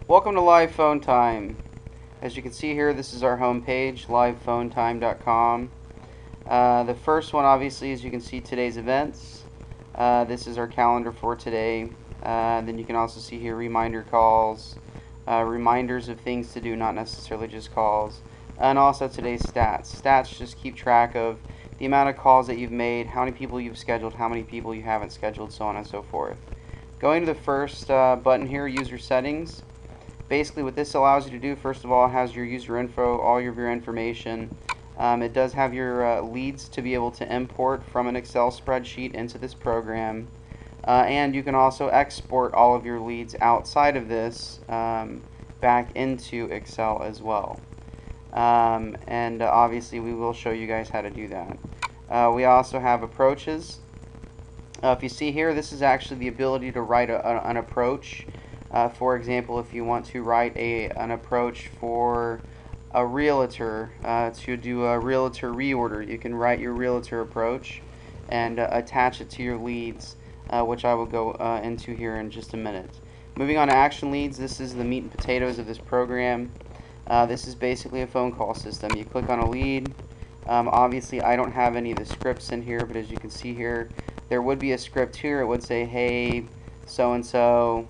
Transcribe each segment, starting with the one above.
Welcome to Live Phone Time. As you can see here, this is our home page, livephonetime.com. The first one, obviously, as you can see, today's events. This is our calendar for today. Then you can also see here reminder calls, reminders of things to do, not necessarily just calls, and also today's stats. Stats just keep track of the amount of calls that you've made, how many people you've scheduled, how many people you haven't scheduled, so on and so forth. Going to the first button here, user settings. Basically what this allows you to do, first of all, it has your user info, all of your information. It does have your leads to be able to import from an Excel spreadsheet into this program. And you can also export all of your leads outside of this back into Excel as well. And obviously we will show you guys how to do that. We also have approaches. If you see here, this is actually the ability to write an approach. For example, if you want to write an approach for a realtor to do a realtor reorder, you can write your realtor approach and attach it to your leads, which I will go into here in just a minute. Moving on to action leads, this is the meat and potatoes of this program. This is basically a phone call system. You click on a lead. Obviously, I don't have any of the scripts in here, but as you can see here, there would be a script here. It would say, hey, so-and-so,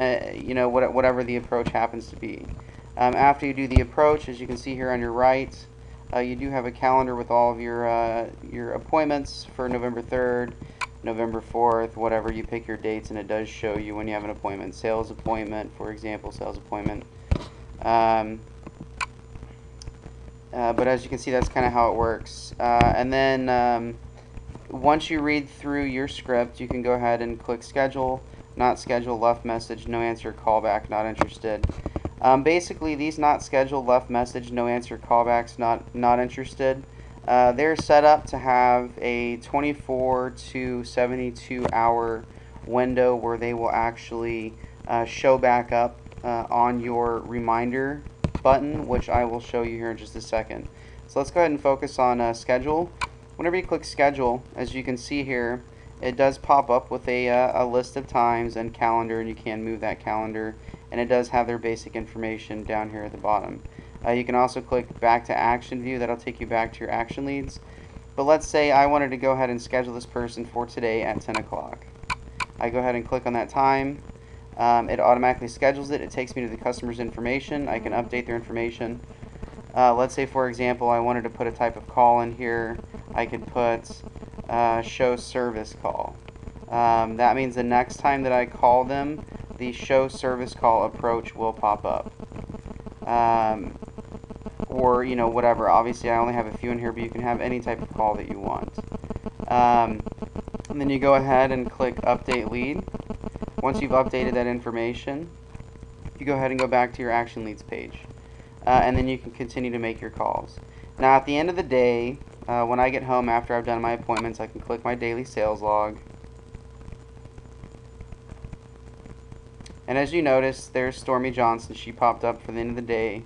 you know, whatever the approach happens to be. After you do the approach, as you can see here on your right, you do have a calendar with all of your appointments for November 3rd, November 4th, whatever you pick your dates, and it does show you when you have an appointment. Sales appointment, for example, sales appointment. But as you can see, that's kind of how it works. And then once you read through your script, you can go ahead and click schedule, not scheduled, left message, no answer, callback, not interested. Basically, these not scheduled, left message, no answer, callbacks, not interested, they're set up to have a 24 to 72 hour window where they will actually show back up on your reminder button, which I will show you here in just a second. So let's go ahead and focus on schedule. Whenever you click schedule, as you can see here, it does pop up with a list of times and calendar, and you can move that calendar, and it does have their basic information down here at the bottom. You can also click back to action view. That'll take you back to your action leads. But let's say I wanted to go ahead and schedule this person for today at 10 o'clock. I go ahead and click on that time. It automatically schedules it. It takes me to the customer's information. I can update their information. Let's say, for example, I wanted to put a type of call in here. I could put show service call. That means the next time that I call them, the show service call approach will pop up. Or, you know, whatever. Obviously, I only have a few in here, but you can have any type of call that you want. And then you go ahead and click update lead. Once you've updated that information, you go ahead and go back to your action leads page. And then you can continue to make your calls. Now, at the end of the day, when I get home after I've done my appointments, I can click my daily sales log. And as you notice, there's Stormy Johnson. She popped up for the end of the day.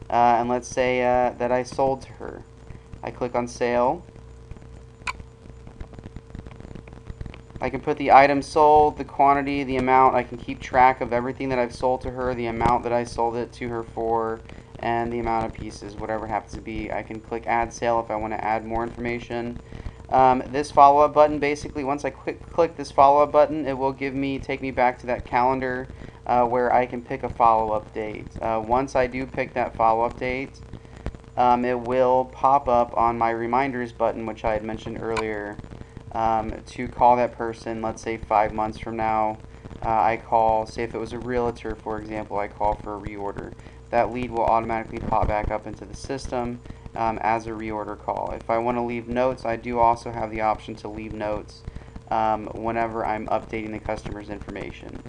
And let's say that I sold to her. I click on sale. I can put the item sold, the quantity, the amount. I can keep track of everything that I've sold to her, the amount that I sold it to her for, and the amount of pieces, whatever happens to be. I can click add sale if I want to add more information. This follow-up button, basically, once I click this follow-up button, it will take me back to that calendar where I can pick a follow-up date. Once I do pick that follow-up date, it will pop up on my reminders button, which I had mentioned earlier, to call that person. Let's say 5 months from now, I call, say if it was a realtor, for example, I call for a reorder. That lead will automatically pop back up into the system as a reorder call. If I want to leave notes, I do also have the option to leave notes whenever I'm updating the customer's information.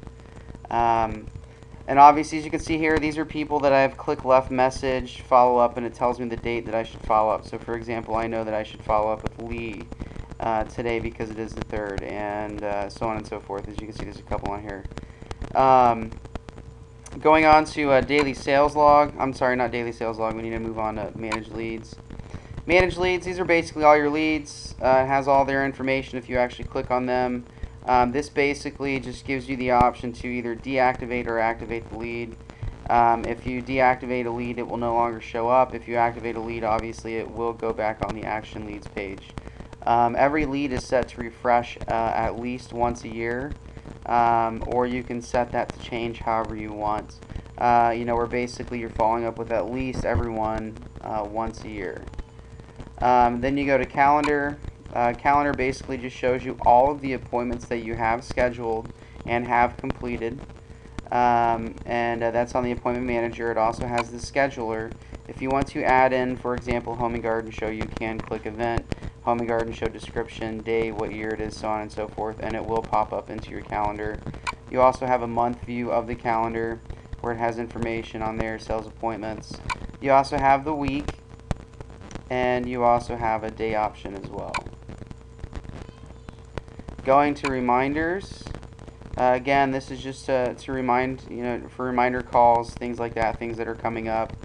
And obviously, as you can see here, these are people that I've clicked left message, follow up, and it tells me the date that I should follow up. So for example, I know that I should follow up with Lee today because it is the 3rd, and so on and so forth. As you can see, there's a couple on here. Going on to daily sales log. I'm sorry, not daily sales log. We need to move on to manage leads. Manage leads, these are basically all your leads. It has all their information if you actually click on them. This basically just gives you the option to either deactivate or activate the lead. If you deactivate a lead, it will no longer show up. If you activate a lead, obviously it will go back on the Action Leads page. Every lead is set to refresh at least once a year, or you can set that to change however you want. Where basically you're following up with at least everyone once a year. Then you go to Calendar. Calendar basically just shows you all of the appointments that you have scheduled and have completed. That's on the Appointment Manager. It also has the Scheduler. If you want to add in, for example, Home and Garden Show, you can click Event, Home and Garden Show description, day, what year it is, so on and so forth, and it will pop up into your calendar. You also have a month view of the calendar where it has information on there, sales appointments. You also have the week, and you also have a day option as well. Going to reminders. Again, this is just to remind, for reminder calls, things like that, things that are coming up.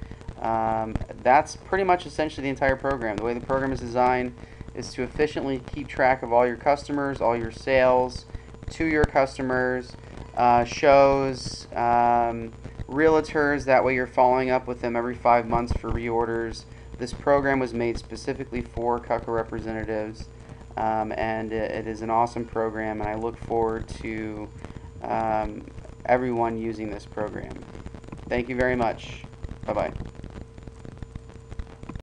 That's pretty much essentially the entire program. The way the program is designed is to efficiently keep track of all your customers, all your sales to your customers, shows, realtors. That way you're following up with them every 5 months for reorders. This program was made specifically for KUKA representatives. And it is an awesome program, and I look forward to everyone using this program. Thank you very much. Bye-bye.